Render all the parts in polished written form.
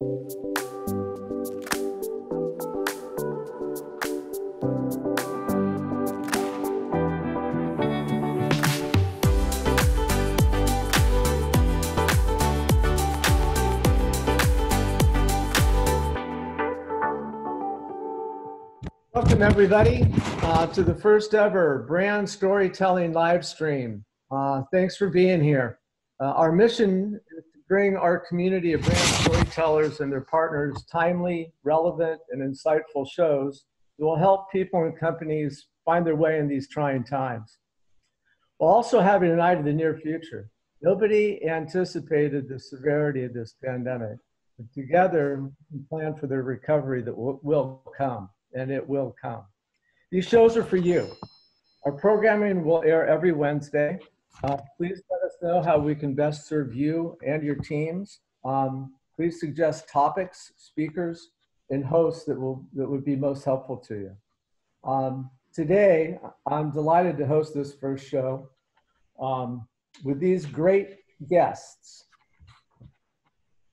Welcome everybody to the first ever brand storytelling live stream. Thanks for being here. Our mission is to bring our community of brand storytellers and their partners timely, relevant, and insightful shows that will help people and companies find their way in these trying times. We'll also have an eye to the near future. Nobody anticipated the severity of this pandemic, but together we plan for the recovery that will come. And it will come. These shows are for you. Our programming will air every Wednesday. Please let us know how we can best serve you and your teams. Please suggest topics, speakers, and hosts that would be most helpful to you. Today, I'm delighted to host this first show with these great guests.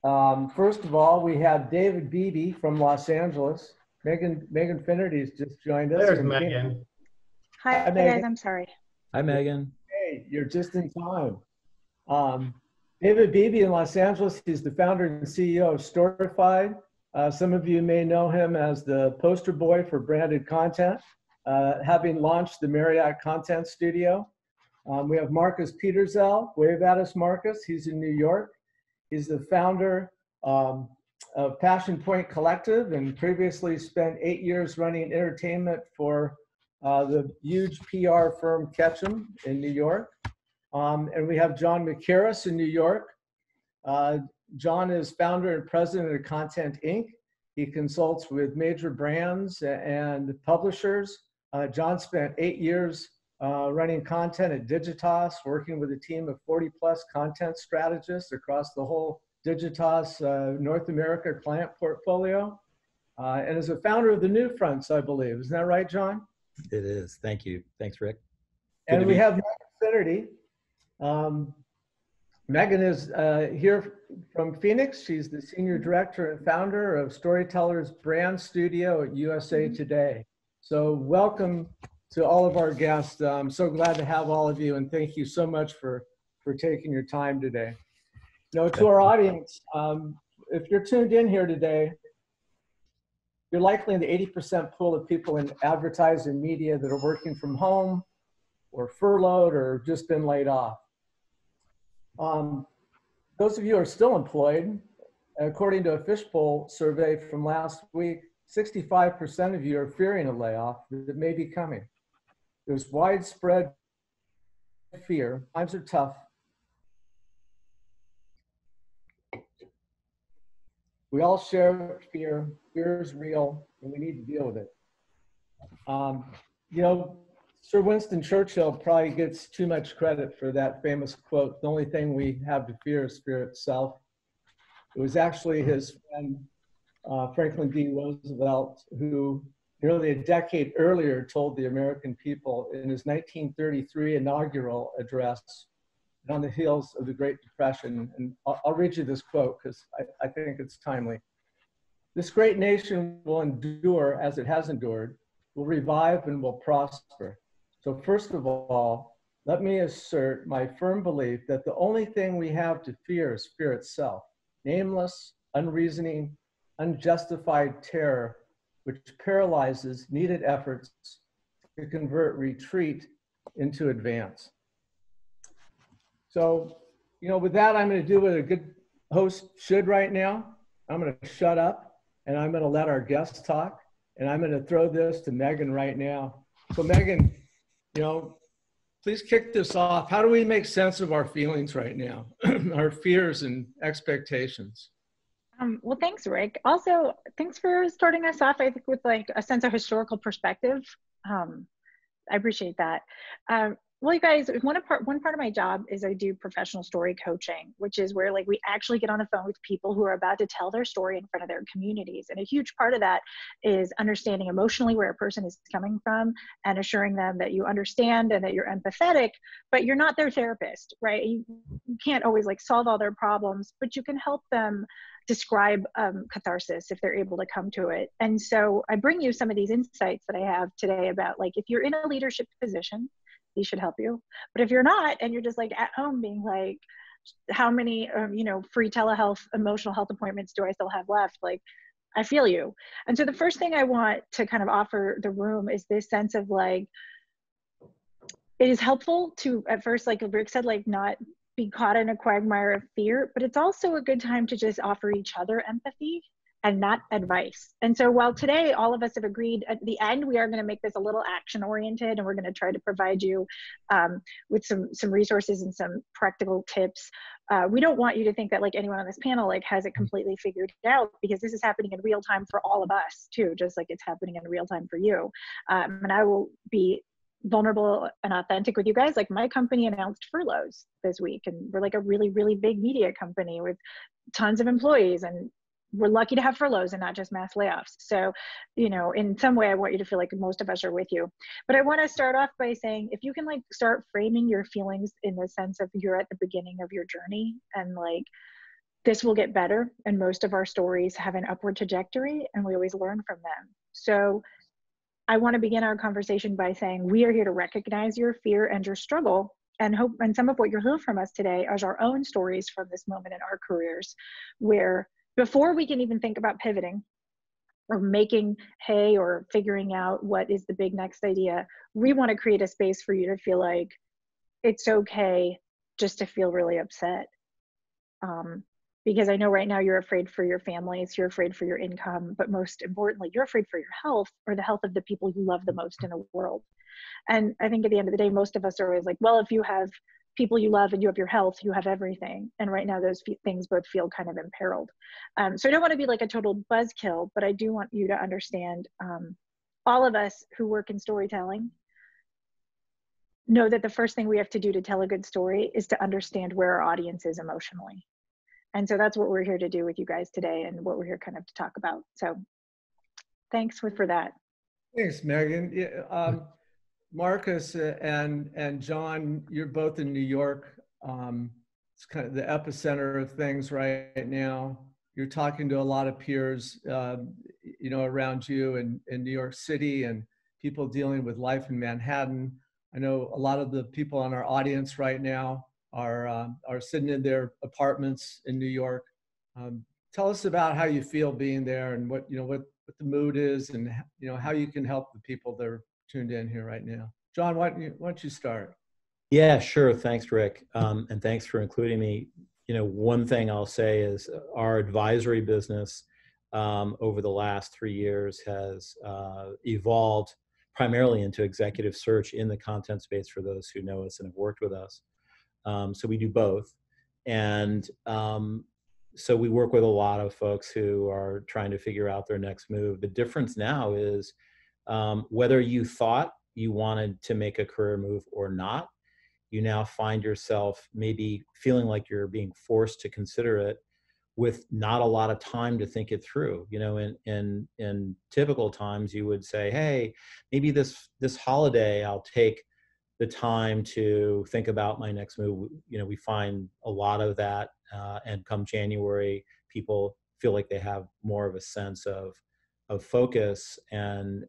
First of all, we have David Beebe from Los Angeles. Megan Finnerty's just joined us. There's Megan. Hi, guys, I'm sorry. Hi, Megan. Hey, you're just in time. David Beebe in Los Angeles, he's the founder and CEO of STORIFIED. Some of you may know him as the poster boy for branded content, having launched the Marriott Content Studio. We have Marcus Peterzell. Wave at us, Marcus. He's in New York. He's the founder of Passion Point Collective, and previously spent 8 years running entertainment for the huge PR firm Ketchum in New York. And we have John McCarus in New York. John is founder and president of Content Inc. He consults with major brands and publishers. John spent 8 years running content at Digitas, working with a team of 40+ content strategists across the whole Digitas North America client portfolio, and is a founder of the New Fronts, I believe. Isn't that right, John? It is. Thank you. Thanks, Rick. And we have Megan Finnerty. Megan is here from Phoenix. She's the senior director and founder of Storytellers Brand Studio at USA Today. So welcome to all of our guests. I'm so glad to have all of you, and thank you so much for taking your time today. To our audience, if you're tuned in here today, you're likely in the 80% pool of people in advertising media that are working from home or furloughed or just been laid off. Those of you who are still employed, according to a Fishbowl survey from last week, 65% of you are fearing a layoff that may be coming. There's widespread fear. Times are tough. We all share fear. Fear is real, and we need to deal with it. Sir Winston Churchill probably gets too much credit for that famous quote, "The only thing we have to fear is fear itself." It was actually his friend, Franklin D. Roosevelt, who nearly a decade earlier told the American people in his 1933 inaugural address, on the heels of the Great Depression. And I'll read you this quote because I think it's timely. "This great nation will endure as it has endured, will revive and will prosper. So first of all, let me assert my firm belief that the only thing we have to fear is fear itself, nameless, unreasoning, unjustified terror, which paralyzes needed efforts to convert retreat into advance." So, with that, I'm going to do what a good host should right now. I'm going to shut up, and I'm going to let our guests talk, and I'm going to throw this to Megan right now. So Megan, please kick this off. How do we make sense of our feelings right now, our fears and expectations? Well, thanks, Rick. Also, thanks for starting us off, I think, with like a sense of historical perspective. I appreciate that. Well, you guys, one part of my job is I do professional story coaching, which is where like we actually get on the phone with people who are about to tell their story in front of their communities. And a huge part of that is understanding emotionally where a person is coming from and assuring them that you understand and that you're empathetic, but you're not their therapist, right? You can't always like solve all their problems, but you can help them describe catharsis if they're able to come to it. And so I bring you some of these insights that I have today about, like, if you're in a leadership position, these should help you. But if you're not, and you're just like at home being like, how many, free telehealth, emotional health appointments do I still have left? Like, I feel you. And so the first thing I want to kind of offer the room is this sense of like, it is helpful to, at first, like Rick said, like not be caught in a quagmire of fear, but it's also a good time to just offer each other empathy and not advice. And so while today all of us have agreed, at the end we are going to make this a little action oriented, and we're going to try to provide you with some resources and some practical tips. We don't want you to think that like anyone on this panel like has it completely figured out, because this is happening in real time for all of us too, just like it's happening in real time for you. And I will be vulnerable and authentic with you guys. Like, my company announced furloughs this week, and we're like a really, really big media company with tons of employees, and we're lucky to have furloughs and not just mass layoffs. So, in some way, I want you to feel like most of us are with you. But I want to start off by saying, if you can like start framing your feelings in the sense of you're at the beginning of your journey, and like this will get better, and most of our stories have an upward trajectory, and we always learn from them. So I want to begin our conversation by saying we are here to recognize your fear and your struggle, and hope, and some of what you'll hear from us today are our own stories from this moment in our careers, where before we can even think about pivoting or making hay or figuring out what is the big next idea, we want to create a space for you to feel like it's okay just to feel really upset. Because I know right now you're afraid for your families, you're afraid for your income, but most importantly, you're afraid for your health or the health of the people you love the most in the world. And I think at the end of the day, most of us are always like, well, if you have people you love and you have your health, you have everything. And right now those things both feel kind of imperiled. So I don't want to be like a total buzzkill, but I do want you to understand, all of us who work in storytelling know that the first thing we have to do to tell a good story is to understand where our audience is emotionally. And so that's what we're here to do with you guys today, and what we're here kind of to talk about. So thanks for that. Thanks, Megan. Yeah, Marcus and John, you're both in New York. It's kind of the epicenter of things right now. You're talking to a lot of peers, around you in New York City, and people dealing with life in Manhattan. I know a lot of the people in our audience right now are sitting in their apartments in New York. Tell us about how you feel being there, and what the mood is, and how you can help the people that are tuned in here right now. John, why don't you start? Yeah, sure. Thanks, Rick. And thanks for including me. One thing I'll say is our advisory business over the last 3 years has evolved primarily into executive search in the content space for those who know us and have worked with us. So we do both. And so we work with a lot of folks who are trying to figure out their next move. The difference now is whether you thought you wanted to make a career move or not, you now find yourself maybe feeling like you're being forced to consider it with not a lot of time to think it through. In typical times, you would say, hey, maybe this holiday I'll take the time to think about my next move. We find a lot of that, and come January, people feel like they have more of a sense of focus and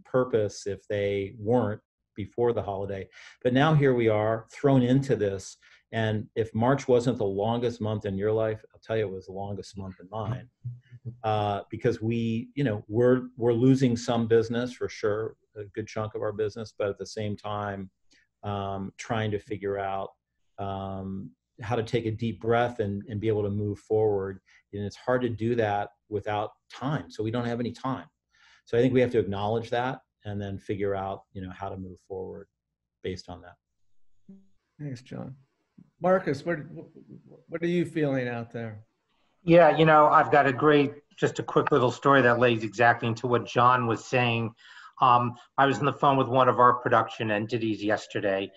purpose if they weren't before the holiday. But now here we are thrown into this, and if March wasn't the longest month in your life, I'll tell you it was the longest month in mine, because we're losing some business for sure, a good chunk of our business, but at the same time, trying to figure out how to take a deep breath and be able to move forward. And it's hard to do that without time. So we don't have any time. So I think we have to acknowledge that and then figure out, how to move forward based on that. Thanks, John. Marcus, what are you feeling out there? Yeah, I've got just a quick little story that lays exactly into what John was saying. I was on the phone with one of our production entities yesterday,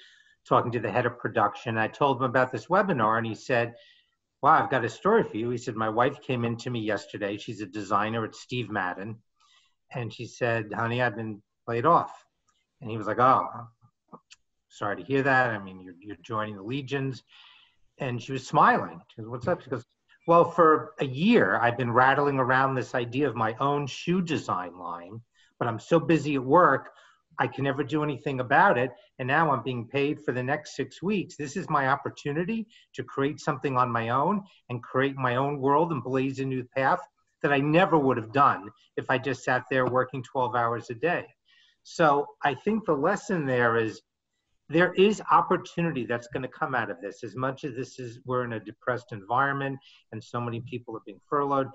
talking to the head of production. I told him about this webinar, and he said, wow, I've got a story for you. He said, my wife came in to me yesterday. She's a designer at Steve Madden. And she said, honey, I've been laid off. And he was like, oh, sorry to hear that. I mean, you're joining the Legions. And she was smiling. She goes, what's up? She goes, Well, for a year, I've been rattling around this idea of my own shoe design line, but I'm so busy at work, I can never do anything about it. And now I'm being paid for the next 6 weeks. This is my opportunity to create something on my own and create my own world and blaze a new path that I never would have done if I just sat there working 12 hours a day. So I think the lesson there is opportunity that's going to come out of this. As much as we're in a depressed environment and so many people are being furloughed,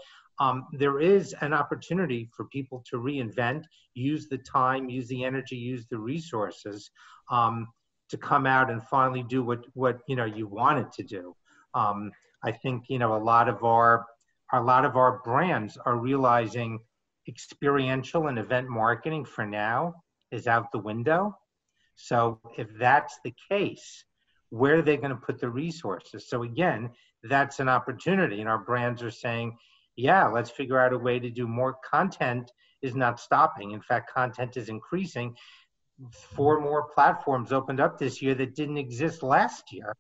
there is an opportunity for people to reinvent, use the time, use the energy, use the resources to come out and finally do what you wanted to do. I think a lot of our brands are realizing experiential and event marketing for now is out the window. So if that's the case, where are they going to put the resources? So again, that's an opportunity. And our brands are saying, yeah, let's figure out a way to do more. Content is not stopping. In fact, content is increasing. 4 more platforms opened up this year that didn't exist last year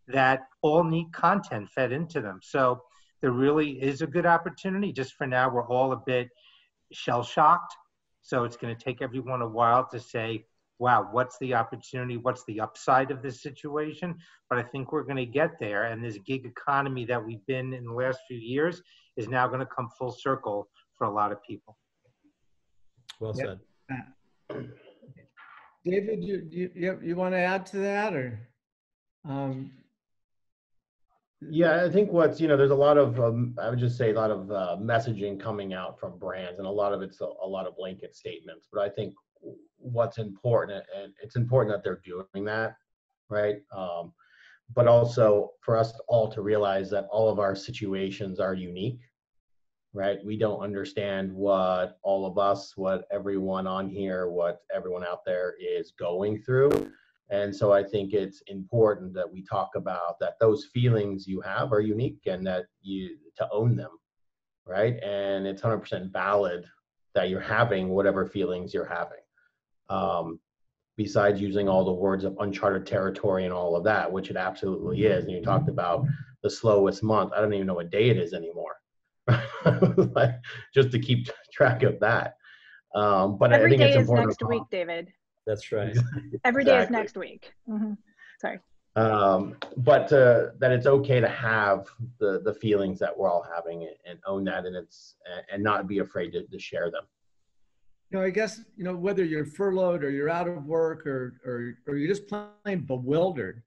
that all need content fed into them. So there really is a good opportunity. Just for now, we're all a bit shell-shocked. So it's going to take everyone a while to say, wow, what's the opportunity? What's the upside of this situation? But I think we're going to get there. And this gig economy that we've been in the last few years is now going to come full circle for a lot of people. Well said. David, you want to add to that, or? Yeah, I think there's a lot of, I would just say a lot of messaging coming out from brands, and a lot of it's a lot of blanket statements. But I think what's important, and it's important that they're doing that, right? But also for us all to realize that all of our situations are unique, right? We don't understand what all of us, what everyone on here, what everyone out there is going through. And so I think it's important that we talk about that those feelings you have are unique and that to own them, right? And it's 100% valid that you're having whatever feelings you're having. Besides using all the words of uncharted territory and all of that, which it absolutely is. And you talked about the slowest month. I don't even know what day it is anymore. Like, just to keep track of that. But every I think day it's is important next week, David. That's right. Every day is next week. Mm-hmm. Sorry. But that it's okay to have the feelings that we're all having and own that, and not be afraid to share them. I guess, whether you're furloughed or you're out of work or you're just plain bewildered,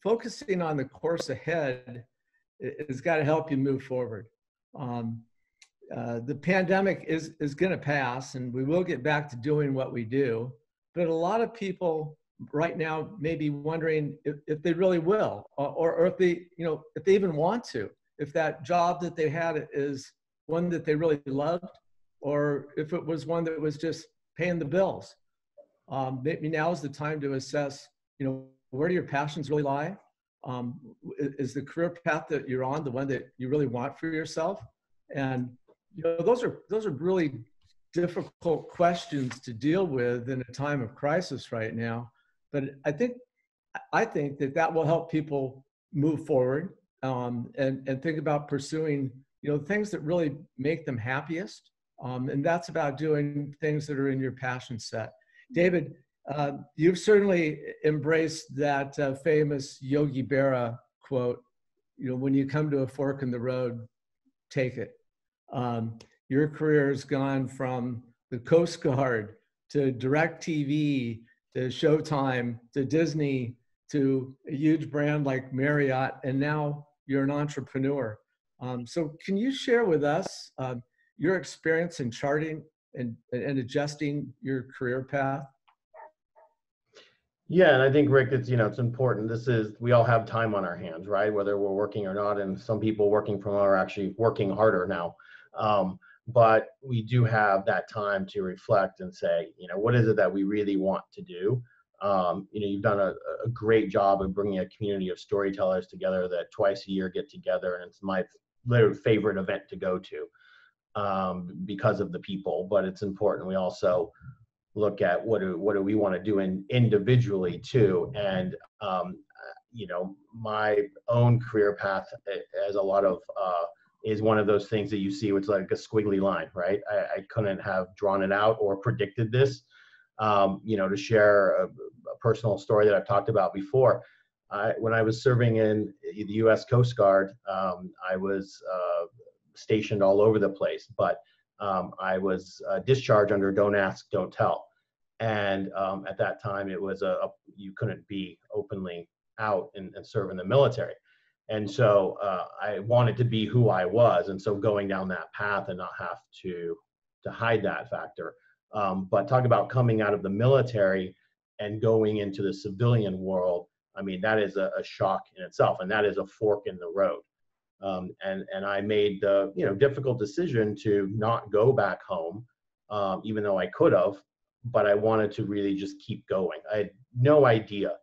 focusing on the course ahead has got to help you move forward. The pandemic is going to pass, and we will get back to doing what we do. But a lot of people right now may be wondering if they really will, or if they, if they even want to, if that job that they had is one that they really loved, or if it was one that was just paying the bills. Maybe now is the time to assess, where do your passions really lie? Is the career path that you're on the one that you really want for yourself? And those are really difficult questions to deal with in a time of crisis right now. But I think that will help people move forward and think about pursuing things that really make them happiest. And that's about doing things that are in your passion set. David, you've certainly embraced that famous Yogi Berra quote, when you come to a fork in the road, take it. Your career has gone from the Coast Guard to DirecTV to Showtime to Disney to a huge brand like Marriott, and now you're an entrepreneur. So can you share with us your experience in charting and adjusting your career path? Yeah, and I think, Rick, it's important. We all have time on our hands, right? Whether we're working or not, and some people working from home are actually working harder now. But we do have that time to reflect and say, what is it that we really want to do? You've done a great job of bringing a community of storytellers together that twice a year get together, and it's my literally favorite event to go to because of the people. But it's important we also look at what do we want to do individually too. And you know, my own career path as a lot of, is one of those things that you see, which is like a squiggly line, right? I couldn't have drawn it out or predicted this. You know, to share a personal story that I've talked about before, when I was serving in the U.S. Coast Guard, I was stationed all over the place, but I was discharged under Don't Ask, Don't Tell. And at that time, it was you couldn't be openly out and serve in the military. And so I wanted to be who I was. And so going down that path and not have to hide that factor. But talk about coming out of the military and going into the civilian world. I mean, that is a shock in itself, and that is a fork in the road. And I made the, you know, difficult decision to not go back home, even though I could have, but I wanted to really just keep going. I had no idea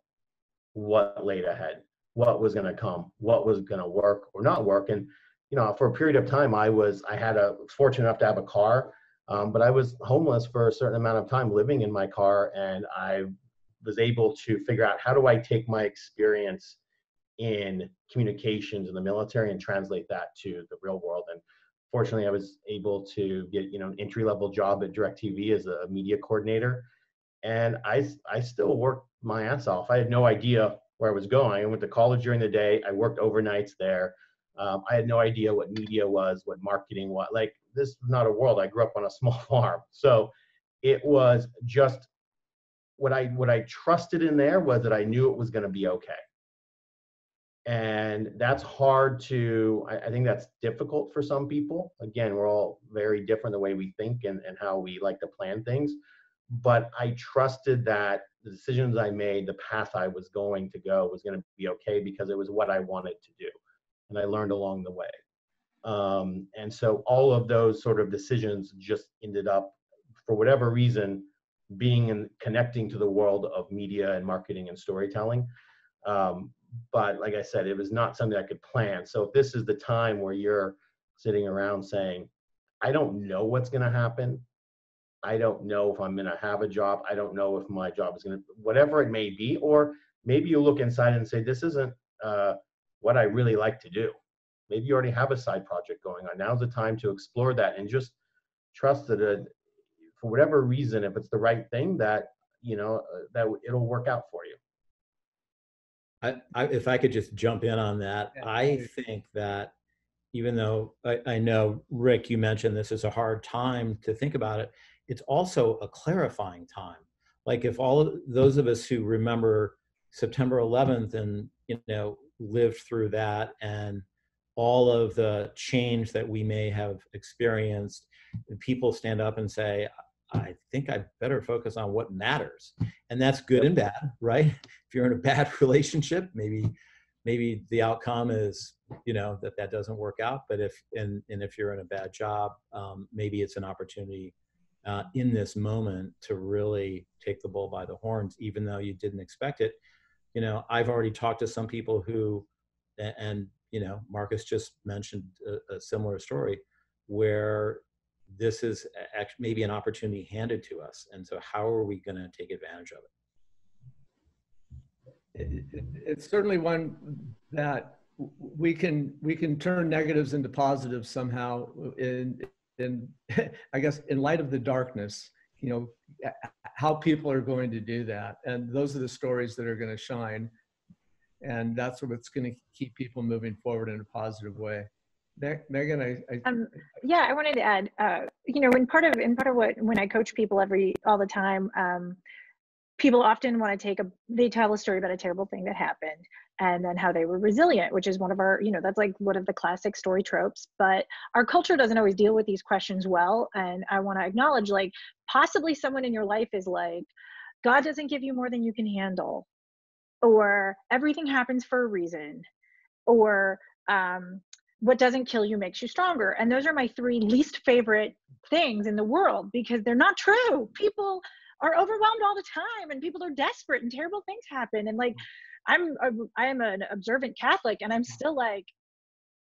what laid ahead, what was going to come, what was going to work or not work. And, you know, for a period of time, I was fortunate enough to have a car, but I was homeless for a certain amount of time, living in my car, and I was able to figure out, how do I take my experience in communications in the military and translate that to the real world. And fortunately, I was able to get, you know, an entry-level job at DirecTV as a media coordinator. And I still worked my ass off. I had no idea where I was going. I went to college during the day. I worked overnights there. I had no idea what media was, what marketing was. Like, this was not a world. I grew up on a small farm. So it was just, what I trusted in there was that I knew it was going to be okay. And that's hard to, I think that's difficult for some people. Again, we're all very different the way we think and how we like to plan things. But I trusted that the decisions I made, the path I was going to go, was going to be okay, because it was what I wanted to do. And I learned along the way. And so all of those sort of decisions just ended up, for whatever reason, being and connecting to the world of media and marketing and storytelling. But like I said, it was not something I could plan. So if this is the time where you're sitting around saying, I don't know what's going to happen. I don't know if I'm going to have a job. I don't know if my job is going to, whatever it may be. Or maybe you look inside and say, this isn't what I really like to do. Maybe you already have a side project going on. Now's the time to explore that, and just trust that for whatever reason, if it's the right thing, that, you know, that it'll work out for you. If I could just jump in on that, I think that, even though I know, Rick, you mentioned this is a hard time to think about it, it's also a clarifying time. Like, if all of those of us who remember September 11th and, you know, lived through that, and all of the change that we may have experienced, and people stand up and say, I think I better focus on what matters. And that's good and bad, right? If you're in a bad relationship, maybe the outcome is, you know, that doesn't work out. But if you're in a bad job, maybe it's an opportunity in this moment to really take the bull by the horns, even though you didn't expect it. You know, I've already talked to some people who, and you know, Marcus just mentioned a similar story, where this is actually maybe an opportunity handed to us. And so how are we going to take advantage of it? It's certainly one that we can turn negatives into positives somehow, in I guess, in light of the darkness, you know, how people are going to do that. And those are the stories that are going to shine. And that's what's going to keep people moving forward in a positive way. Megan, yeah, I wanted to add, you know, in part of what, when I coach people all the time, people often want to they tell a story about a terrible thing that happened, and then how they were resilient, which is one of our, you know, that's like one of the classic story tropes. But our culture doesn't always deal with these questions well. And I want to acknowledge, like, possibly someone in your life is like, God doesn't give you more than you can handle, or everything happens for a reason, or what doesn't kill you makes you stronger. And those are my three least favorite things in the world, because they're not true. People are overwhelmed all the time, and people are desperate, and terrible things happen. And like, I am an observant Catholic, and I'm still like,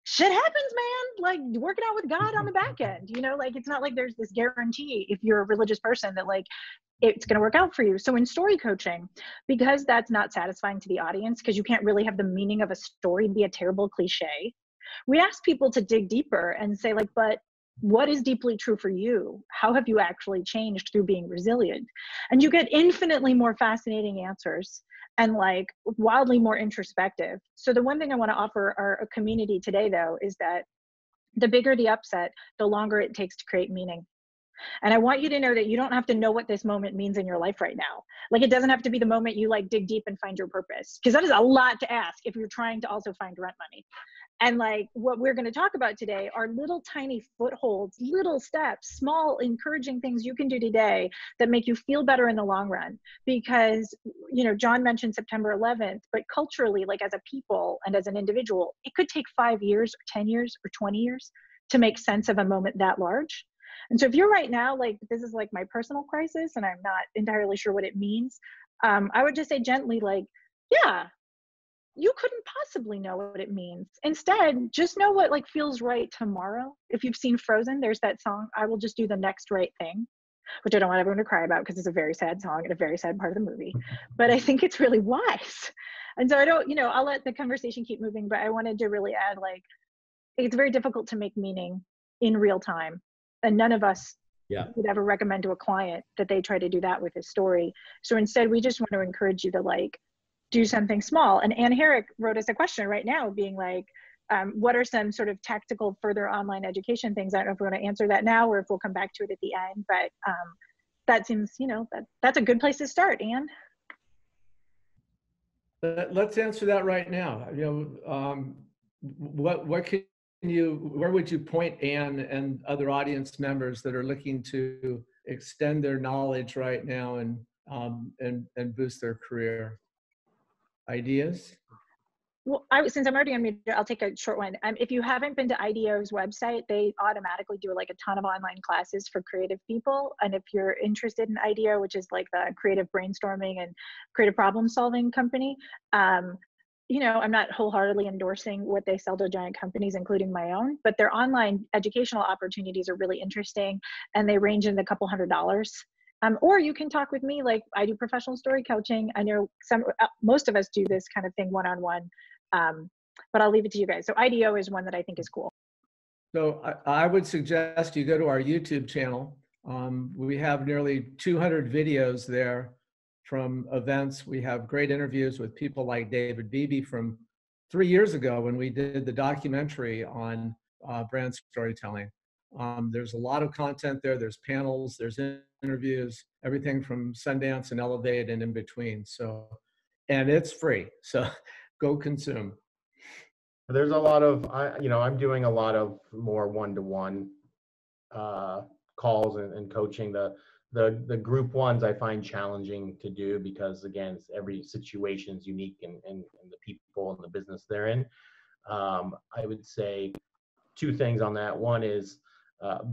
shit happens, man. Like, work it out with God on the back end, you know, like, it's not like there's this guarantee, if you're a religious person, that like it's going to work out for you. So in story coaching, because that's not satisfying to the audience, because you can't really have the meaning of a story be a terrible cliche, we ask people to dig deeper and say, like, but what is deeply true for you? How have you actually changed through being resilient? And you get infinitely more fascinating answers and like wildly more introspective. So the one thing I want to offer our community today, though, is that the bigger the upset, the longer it takes to create meaning. And I want you to know that you don't have to know what this moment means in your life right now. Like, it doesn't have to be the moment you like dig deep and find your purpose, because that is a lot to ask if you're trying to also find rent money. And like what we're going to talk about today are little tiny footholds, little steps, small encouraging things you can do today that make you feel better in the long run. Because, you know, John mentioned September 11th, but culturally, like as a people and as an individual, it could take 5 years or 10 years or 20 years to make sense of a moment that large. And so if you're right now, like, this is like my personal crisis and I'm not entirely sure what it means, I would just say gently, like, yeah, you couldn't possibly know what it means. Instead, just know what like feels right tomorrow. If you've seen Frozen, there's that song, I will just do the next right thing, which I don't want everyone to cry about because it's a very sad song and a very sad part of the movie. But I think it's really wise. And so I don't, you know, I'll let the conversation keep moving, but I wanted to really add, like, it's very difficult to make meaning in real time. And none of us would ever recommend to a client that they try to do that with a story. So instead, we just want to encourage you to like do something small. And Ann Herrick wrote us a question right now being like, what are some sort of tactical further online education things? I don't know if we want to answer that now or if we'll come back to it at the end, but that seems, you know, that's a good place to start, Ann. Let's answer that right now. You know, what can you, where would you point Ann and other audience members that are looking to extend their knowledge right now and boost their career? Ideas? Well, since I'm already unmuted, I'll take a short one. If you haven't been to IDEO's website, they automatically do like a ton of online classes for creative people. And if you're interested in IDEO, which is like the creative brainstorming and creative problem solving company, you know, I'm not wholeheartedly endorsing what they sell to giant companies, including my own, but their online educational opportunities are really interesting and they range in a couple $100s. Or you can talk with me, like I do professional story coaching. I know most of us do this kind of thing one-on-one, but I'll leave it to you guys. So IDEO is one that I think is cool. So I would suggest you go to our YouTube channel. We have nearly 200 videos there from events. We have great interviews with people like David Beebe from 3 years ago when we did the documentary on brand storytelling. There's a lot of content there. There's panels, there's interviews, everything from Sundance and Elevate and in between. So, and it's free. So go consume. There's a lot of, you know, I'm doing a lot of more one-to-one calls and coaching. The group ones I find challenging to do because, again, every situation is unique and the people and the business they're in. I would say two things on that. One is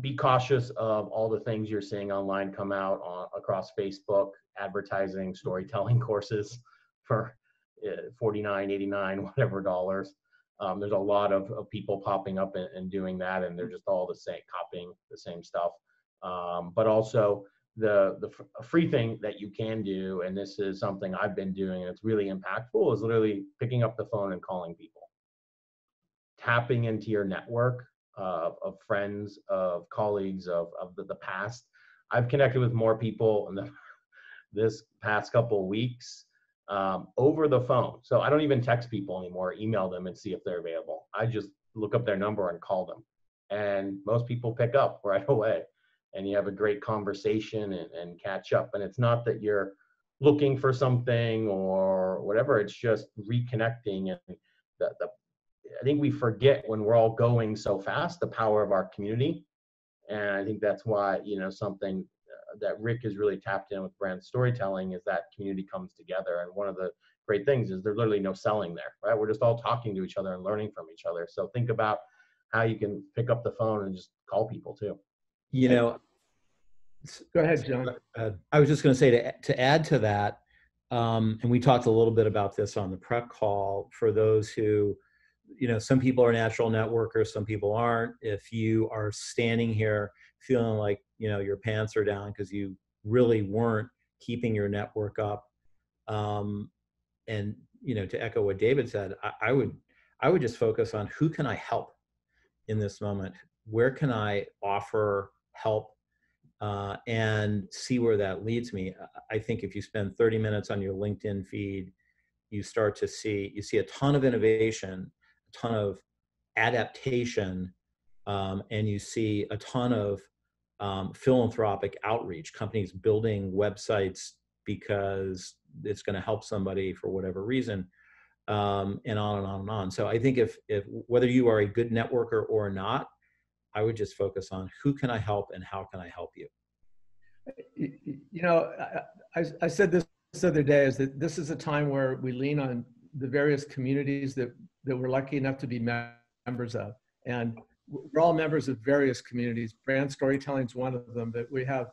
be cautious of all the things you're seeing online come out across Facebook, advertising, storytelling courses for $49, $89, whatever dollars. There's a lot of people popping up and doing that, and they're just all the same, copying the same stuff. But also the free thing that you can do, and this is something I've been doing and it's really impactful, is literally picking up the phone and calling people. Tapping into your network of friends, of colleagues, of the past. I've connected with more people in this past couple of weeks over the phone. So I don't even text people anymore, email them and see if they're available. I just look up their number and call them. And most people pick up right away. And you have a great conversation and catch up. And it's not that you're looking for something or whatever, it's just reconnecting. And I think we forget when we're all going so fast, the power of our community. And I think that's why, you know, something that Rick is really tapped in with brand storytelling is that community comes together. And one of the great things is there's literally no selling there, right? We're just all talking to each other and learning from each other. So think about how you can pick up the phone and just call people too. You know, go ahead, John. I was just going to say to add to that, and we talked a little bit about this on the prep call, for those who, you know, some people are natural networkers, some people aren't. If you are standing here feeling like, you know, your pants are down because you really weren't keeping your network up. And, you know, to echo what David said, I would just focus on who can I help in this moment? Where can I offer help and see where that leads me? I think if you spend 30 minutes on your LinkedIn feed, you start to see a ton of innovation, a ton of adaptation, and you see a ton of philanthropic outreach, companies building websites because it's going to help somebody for whatever reason, and on and on and on. So I think if whether you are a good networker or not, I would just focus on who can I help and how can I help you. You know, I said this other day, is that this is a time where we lean on the various communities that we're lucky enough to be members of. And we're all members of various communities. Brand storytelling is one of them, but we have,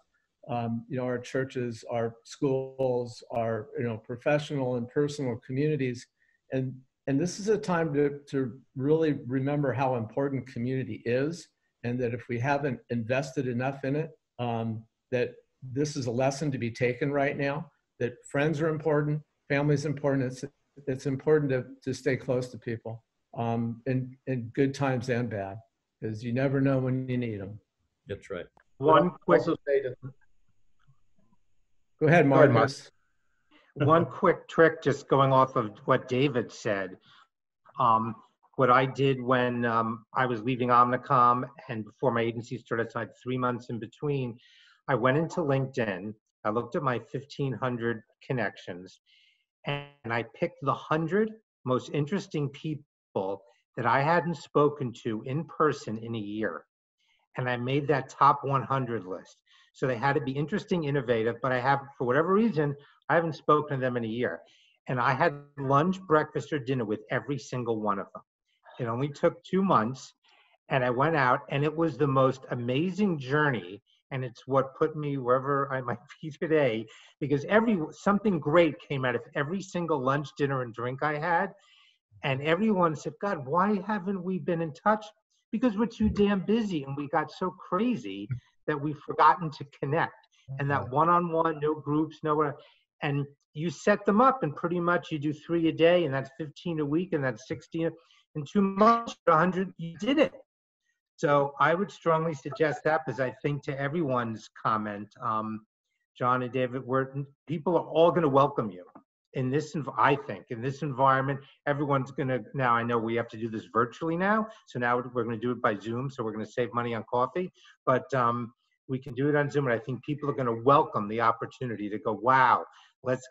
you know, our churches, our schools, our, you know, professional and personal communities. And this is a time to really remember how important community is, and that if we haven't invested enough in it, that this is a lesson to be taken right now, that friends are important, family is important. It's important to stay close to people in good times and bad, because you never know when you need them. That's right. One quick, Go ahead, Marcus. one quick trick, just going off of what David said. What I did when I was leaving Omnicom and before my agency started, so I had 3 months in between, I went into LinkedIn, I looked at my 1,500 connections, and I picked the 100 most interesting people that I hadn't spoken to in person in a year. And I made that top 100 list. So they had to be interesting, innovative, but I have, for whatever reason, I haven't spoken to them in a year. And I had lunch, breakfast, or dinner with every single one of them. It only took 2 months, and I went out, and it was the most amazing journey. And it's what put me wherever I might be today, because something great came out of every single lunch, dinner, and drink I had. And everyone said, God, why haven't we been in touch? Because we're too damn busy, and we got so crazy that we've forgotten to connect. And that one-on-one, no groups, no, and you set them up, and pretty much you do 3 a day, and that's 15 a week, and that's 60 in 2 months, 100, you did it. So I would strongly suggest that, because I think, to everyone's comment, John and David, people are all going to welcome you in this. I think in this environment, everyone's going to. Now I know we have to do this virtually now, so now we're going to do it by Zoom. So we're going to save money on coffee, but we can do it on Zoom. And I think people are going to welcome the opportunity to go, wow,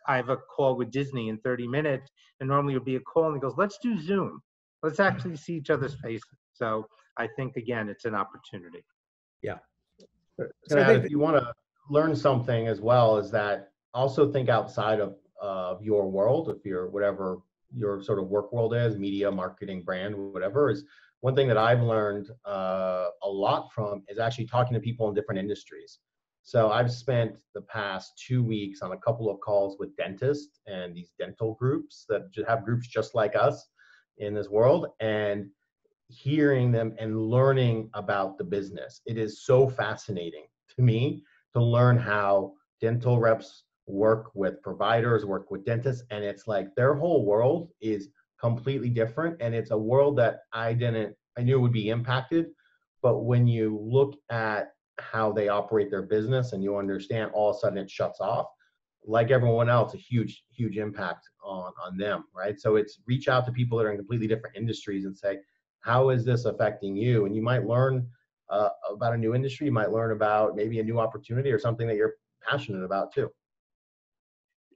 I have a call with Disney in 30 minutes, and normally it would be a call, and he goes, let's do Zoom. Let's actually see each other's faces. So I think, again, it's an opportunity. Yeah. So if you want to learn something as well, is that also think outside of your world, if you're whatever your sort of work world is, media, marketing, brand, whatever. Is one thing that I've learned a lot from is actually talking to people in different industries. So I've spent the past 2 weeks on a couple of calls with dentists and these dental groups that have groups just like us in this world, and hearing them and learning about the business. It is so fascinating to me to learn how dental reps work with providers, work with dentists, and it's like their whole world is completely different, and it's a world that I knew would be impacted, but when you look at how they operate their business and you understand, all of a sudden it shuts off. Like everyone else, a huge impact on them, right? So it's reach out to people that are in completely different industries and say, how is this affecting you? And you might learn about a new industry. You might learn about maybe a new opportunity or something that you're passionate about too.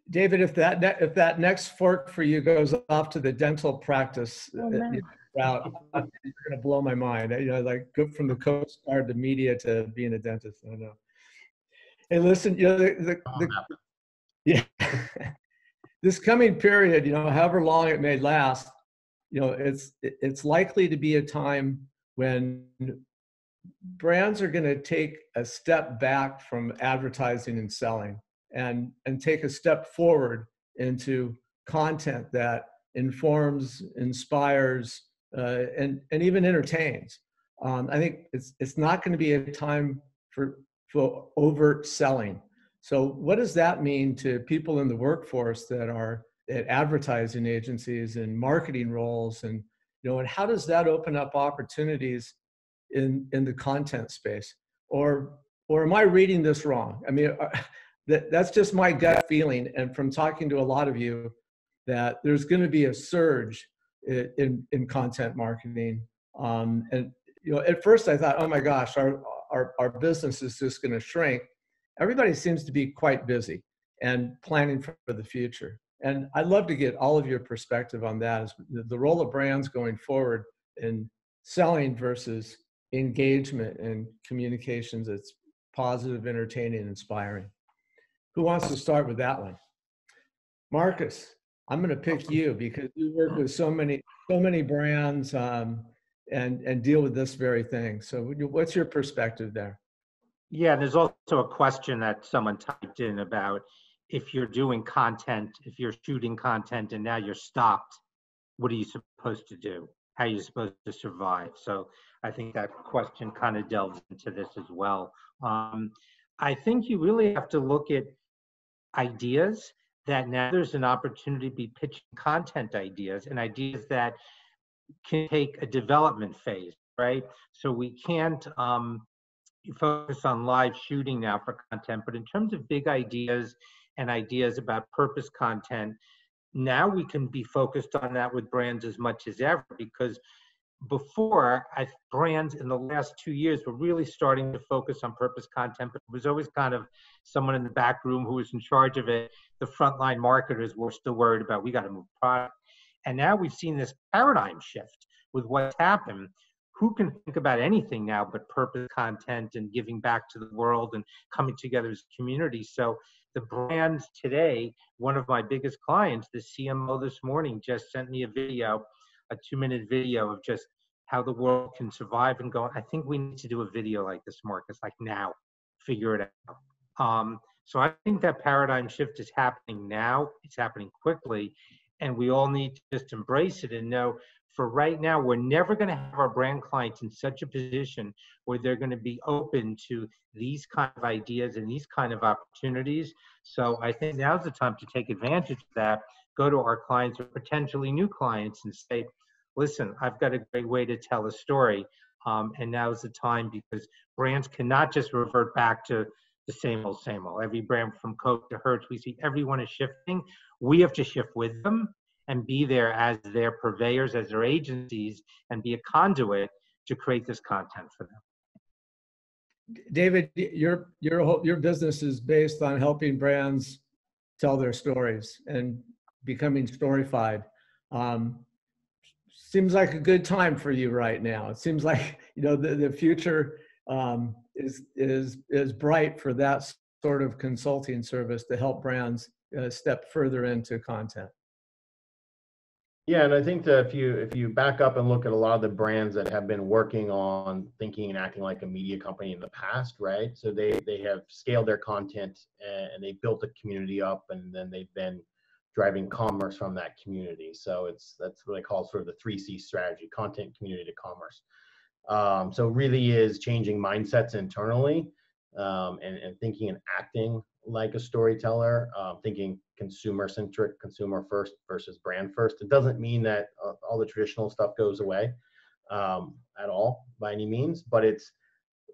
David, if that next fork for you goes off to the dental practice route, you're going to blow my mind. You know, like go from the Coast Guard to media to being a dentist. I don't know. Hey, listen, you know, yeah, this coming period, you know, however long it may last, you know, it's likely to be a time when brands are going to take a step back from advertising and selling and take a step forward into content that informs, inspires, and even entertains. I think it's not going to be a time for overt selling. So what does that mean to people in the workforce that are at advertising agencies and marketing roles, and and how does that open up opportunities in the content space? Or am I reading this wrong? I mean, that's just my gut feeling, and from talking to a lot of you, that there's going to be a surge in content marketing. And at first I thought, oh my gosh, our business is just going to shrink. Everybody seems to be quite busy and planning for the future. And I'd love to get all of your perspective on that, as the role of brands going forward in selling versus engagement and communications that's positive, entertaining, inspiring. Who wants to start with that one? Marcus, I'm going to pick you because you work with so many brands and deal with this very thing. So what's your perspective there? Yeah, there's also a question that someone typed in about if you're doing content, if you're shooting content and now you're stopped, what are you supposed to do? How are you supposed to survive? So I think that question kind of delves into this as well. I think you really have to look at ideas that now there's an opportunity to be pitching content ideas and ideas that can take a development phase, right? So we can't focus on live shooting now for content, but in terms of big ideas and ideas about purpose content, now we can be focused on that with brands as much as ever, because before, brands in the last 2 years were really starting to focus on purpose content, but it was always kind of someone in the back room who was in charge of it. The frontline marketers were still worried about, we got to move product. And now we've seen this paradigm shift with what's happened. Who can think about anything now but purpose content and giving back to the world and coming together as a community? So the brands today, one of my biggest clients, the CMO this morning, just sent me a 2-minute video of just how the world can survive and go. I think we need to do a video like this, Marcus, like now, figure it out. So I think that paradigm shift is happening now. It's happening quickly, and we all need to just embrace it and know for right now, we're never going to have our brand clients in such a position where they're going to be open to these kind of ideas and these kind of opportunities. So I think now's the time to take advantage of that, go to our clients or potentially new clients and say, listen, I've got a great way to tell a story. And now's the time, because brands cannot just revert back to the same old, same old. Every brand from Coke to Hertz, we see everyone is shifting. We have to shift with them and be there as their purveyors, as their agencies, and be a conduit to create this content for them. David, your business is based on helping brands tell their stories and becoming STORIFIED. Seems like a good time for you right now. It seems like the future is bright for that sort of consulting service to help brands step further into content. Yeah, and I think that if you back up and look at a lot of the brands that have been working on thinking and acting like a media company in the past, right? So they have scaled their content and they built a community up, and then they've been driving commerce from that community. So that's what they call sort of the 3C strategy: content, community, to commerce. So it really is changing mindsets internally, and thinking and acting like a storyteller, thinking consumer centric, consumer first versus brand first. It doesn't mean that all the traditional stuff goes away at all by any means, but it's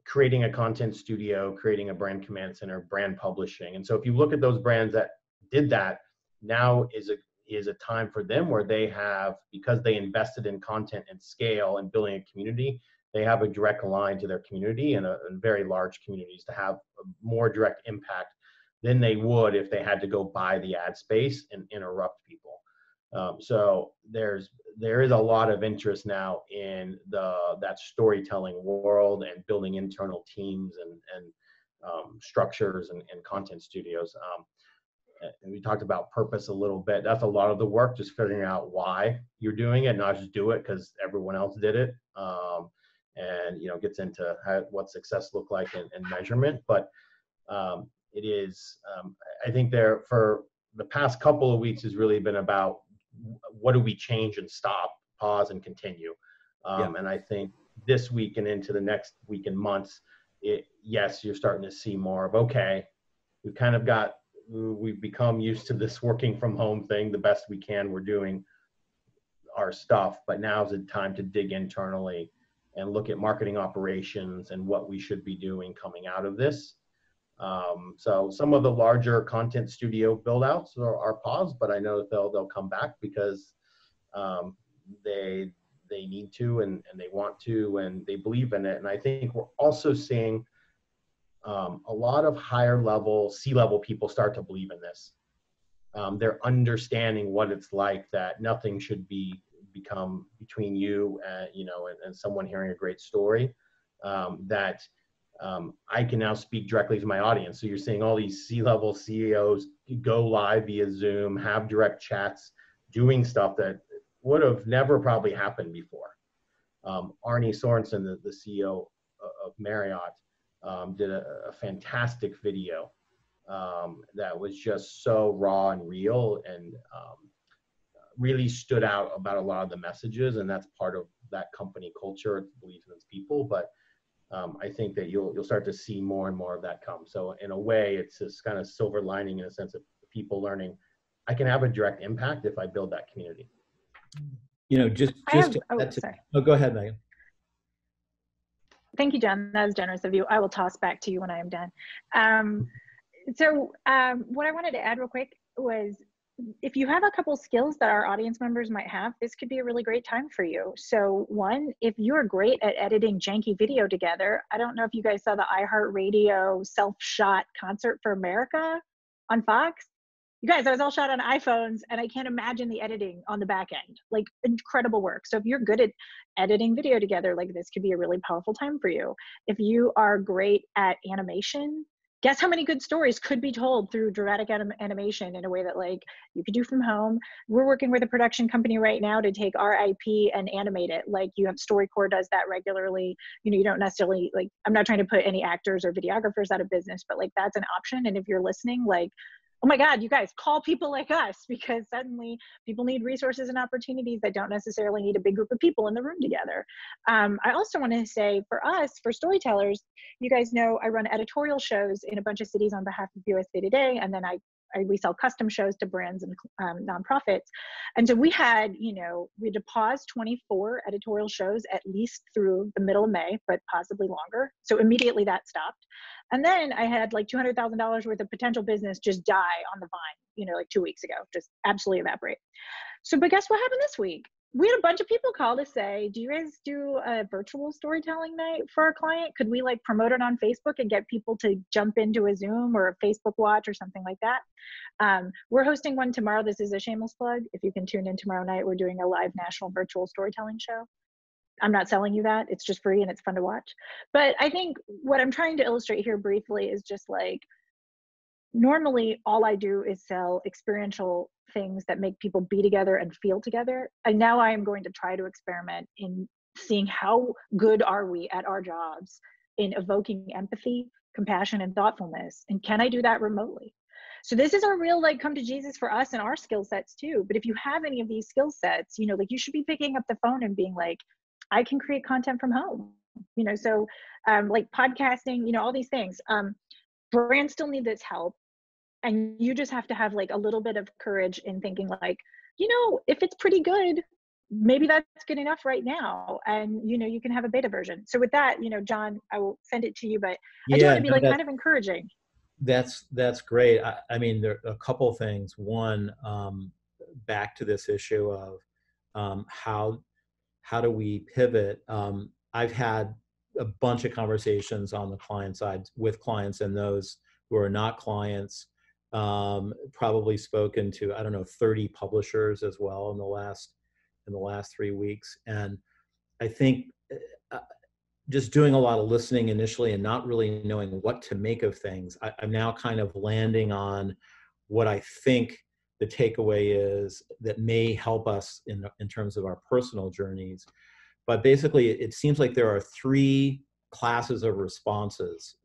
creating a content studio, creating a brand command center, brand publishing. And so if you look at those brands that did that, now is a time for them where they have, because they invested in content and scale and building a community, they have a direct line to their community and very large communities to have a more direct impact than they would if they had to go buy the ad space and interrupt people. So there is a lot of interest now in that storytelling world and building internal teams and structures and content studios. And we talked about purpose a little bit. That's a lot of the work, just figuring out why you're doing it, not just do it because everyone else did it. And gets into what success look like and measurement. But it is, I think there for the past couple of weeks has really been about what do we change and stop, pause and continue. And I think this week and into the next week and months, yes, you're starting to see more of, okay, we've become used to this working from home thing the best we can. We're doing our stuff, but now's the time to dig internally and look at marketing operations and what we should be doing coming out of this. So some of the larger content studio build outs are paused, but I know that they'll come back because they need to, and they want to, and they believe in it. And I think we're also seeing a lot of higher level, C-level people start to believe in this. They're understanding what it's like, that nothing should become between you and, and someone hearing a great story, that I can now speak directly to my audience. So you're seeing all these C-level CEOs go live via Zoom, have direct chats, doing stuff that would have never probably happened before. Arnie Sorensen, the CEO of Marriott, did a fantastic video that was just so raw and real, and really stood out about a lot of the messages. And that's part of that company culture. It believes in its people, but I think that you'll start to see more and more of that come. So in a way, it's this kind of silver lining in a sense of people learning, I can have a direct impact if I build that community. Go ahead, Megan. Thank you, John. That was generous of you. I will toss back to you when I am done. So what I wanted to add real quick was, if you have a couple skills that our audience members might have, this could be a really great time for you. So one, if you're great at editing janky video together, I don't know if you guys saw the iHeartRadio self-shot concert for America on Fox. You guys, that was all shot on iPhones, and I can't imagine the editing on the back end. Like, incredible work. So if you're good at editing video together, like, this could be a really powerful time for you. If you are great at animation, guess how many good stories could be told through dramatic animation in a way that, like, you could do from home. We're working with a production company right now to take our IP and animate it. Like, you have StoryCorps does that regularly. You don't necessarily, like, I'm not trying to put any actors or videographers out of business, but, like, that's an option. And if you're listening, like, oh my God, you guys, call people like us, because suddenly people need resources and opportunities that don't necessarily need a big group of people in the room together. I also want to say, for us, for Storytellers, you guys know I run editorial shows in a bunch of cities on behalf of USA Today, and then we sell custom shows to brands and nonprofits. And so we had to pause 24 editorial shows at least through the middle of May, but possibly longer. So immediately that stopped. And then I had like $200,000 worth of potential business just die on the vine, like 2 weeks ago, just absolutely evaporate. So, but guess what happened this week? We had a bunch of people call to say, do you guys do a virtual storytelling night for our client? Could we like promote it on Facebook and get people to jump into a Zoom or a Facebook watch or something like that? We're hosting one tomorrow. This is a shameless plug. If you can tune in tomorrow night, we're doing a live national virtual storytelling show. I'm not selling you that. It's just free and it's fun to watch. But I think what I'm trying to illustrate here briefly is just like, normally all I do is sell experiential things that make people be together and feel together. And now I am going to try to experiment in seeing how good are we at our jobs in evoking empathy, compassion, and thoughtfulness. And can I do that remotely? So this is our real, like, come to Jesus for us and our skill sets too. But if you have any of these skill sets, like, you should be picking up the phone and being like, I can create content from home, so like podcasting, all these things. Brands still need this help. And you just have to have like a little bit of courage in thinking like, if it's pretty good, maybe that's good enough right now. And, you can have a beta version. So with that, John, I will send it to you, but I do want to be like kind of encouraging. That's great. I mean, there are a couple things. One, back to this issue of how do we pivot? I've had a bunch of conversations on the client side with clients and those who are not clients, probably spoken to, 30 publishers as well in the last 3 weeks. And I think just doing a lot of listening initially and not really knowing what to make of things, I'm now kind of landing on what I think the takeaway is that may help us in terms of our personal journeys. But basically, it seems like there are 3 classes of responses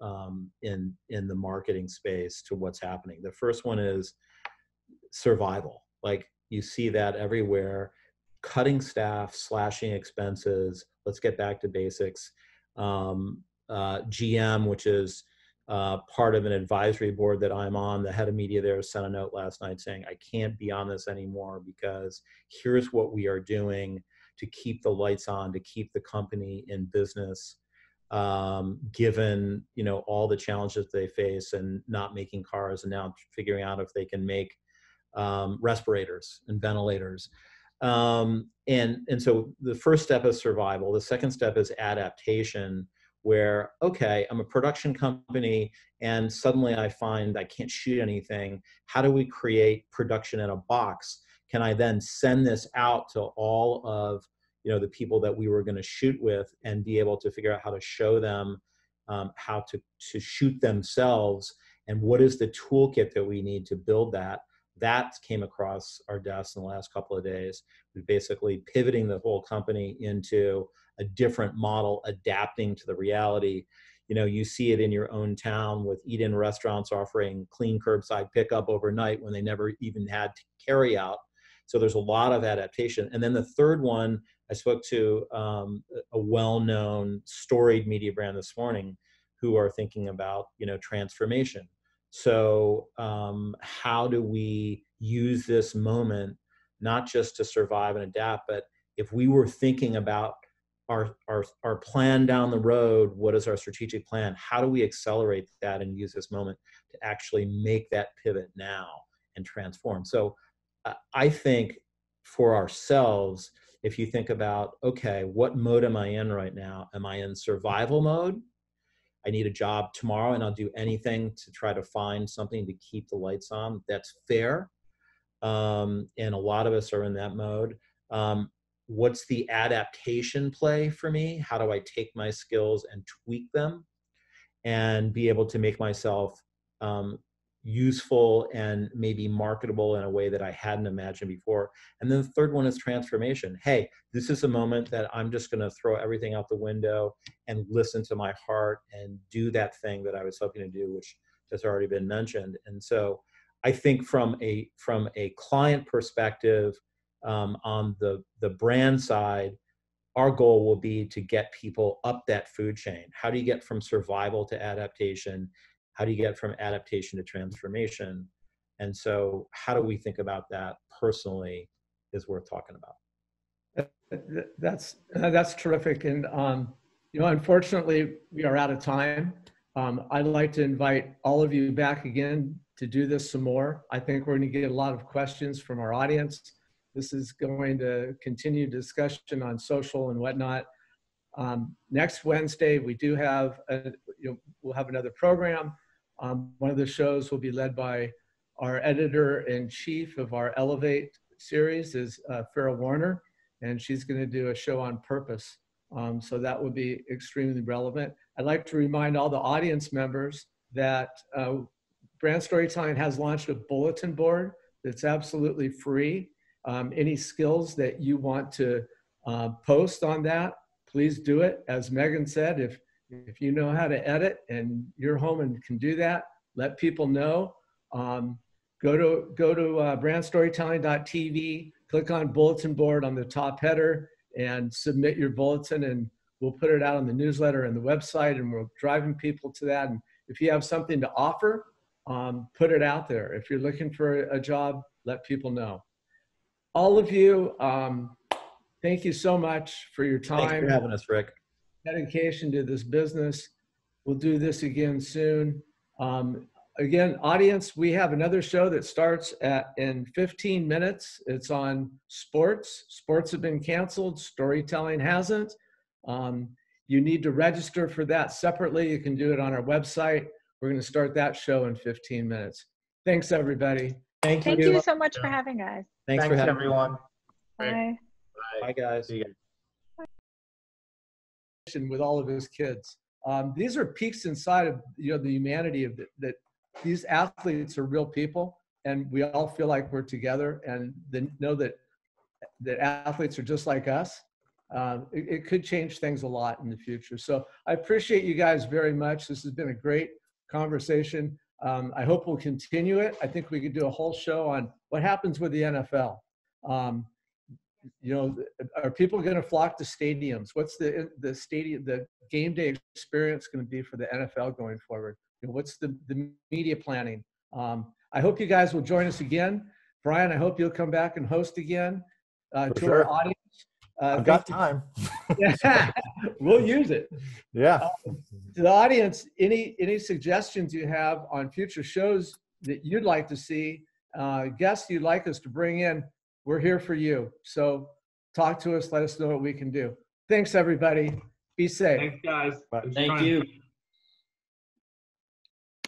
in the marketing space to what's happening. The first one is survival. Like, you see that everywhere: cutting staff, slashing expenses. Let's get back to basics. GM, which is part of an advisory board that I'm on. The head of media there sent a note last night saying, I can't be on this anymore because here's what we are doing to keep the lights on, to keep the company in business, given, you know, all the challenges they face and not making cars and now figuring out if they can make respirators and ventilators. And so the first step is survival. The second step is adaptation, where, okay, I'm a production company and suddenly I find I can't shoot anything. How do we create production in a box? Can I then send this out to all of, you know, the people that we were going to shoot with and be able to figure out how to show them how to shoot themselves, and what is the toolkit that we need to build that? That came across our desks in the last couple of days. We're basically pivoting the whole company into a different model, adapting to the reality. You know, you see it in your own town with eat-in restaurants offering clean curbside pickup overnight when they never even had to carry out. So there's a lot of adaptation. And then the third one, I spoke to a well-known storied media brand this morning who are thinking about, you know, transformation. So how do we use this moment, not just to survive and adapt, but if we were thinking about our plan down the road, what is our strategic plan? How do we accelerate that and use this moment to actually make that pivot now and transform? So I think for ourselves, if you think about, okay, what mode am I in right now? Am I in survival mode? I need a job tomorrow and I'll do anything to try to find something to keep the lights on. That's fair. And a lot of us are in that mode. What's the adaptation play for me? How do I take my skills and tweak them and be able to make myself useful and maybe marketable in a way that I hadn't imagined before? And then the third one is transformation. Hey, this is a moment that I'm just going to throw everything out the window and listen to my heart and do that thing that I was hoping to do, which has already been mentioned. And so I think from a client perspective, on the brand side, our goal will be to get people up that food chain. How do you get from survival to adaptation? How do you get from adaptation to transformation? And so how do we think about that personally is worth talking about. That's terrific. And, you know, unfortunately, we are out of time. I'd like to invite all of you back again to do this some more. I think we're going to get a lot of questions from our audience. This is going to continue discussion on social and whatnot. Next Wednesday, we do have, we'll have another program. One of the shows will be led by our editor-in-chief of our Elevate series is Farrah Warner, and she's going to do a show on purpose. So that will be extremely relevant. I'd like to remind all the audience members that Brand Storytelling has launched a bulletin board that's absolutely free. Any skills that you want to post on that, please do it. As Megan said, if you know how to edit and you're home and can do that, let people know. Go to BrandStorytelling.tv, click on bulletin board on the top header and submit your bulletin, and we'll put it out on the newsletter and the website, and we're driving people to that. And if you have something to offer, put it out there. If you're looking for a job, let people know. All of you, thank you so much for your time. Thanks for having us, Rick. Dedication to this business. We'll do this again soon. Again, audience, we have another show that starts in 15 minutes. It's on sports. Sports have been canceled. Storytelling hasn't. You need to register for that separately. You can do it on our website. We're going to start that show in 15 minutes. Thanks, everybody. Thank you so much for having us. Thanks for having everyone. Bye. Bye, guys. See you. With all of his kids. These are peaks inside of the humanity of that. These athletes are real people, and we all feel like we're together, and know that athletes are just like us. It could change things a lot in the future. So I appreciate you guys very much. This has been a great conversation. I hope we'll continue it. I think we could do a whole show on what happens with the NFL. Are people going to flock to stadiums? What's the game day experience going to be for the NFL going forward? what's the media planning? I hope you guys will join us again. Brian, I hope you'll come back and host again to our audience. I've got time. Yeah, we'll use it. Yeah. To the audience, any suggestions you have on future shows that you'd like to see, guests you'd like us to bring in, we're here for you. So talk to us, let us know what we can do. Thanks, everybody. Be safe. Thanks, guys. Bye. Thanks for Thank joining. you.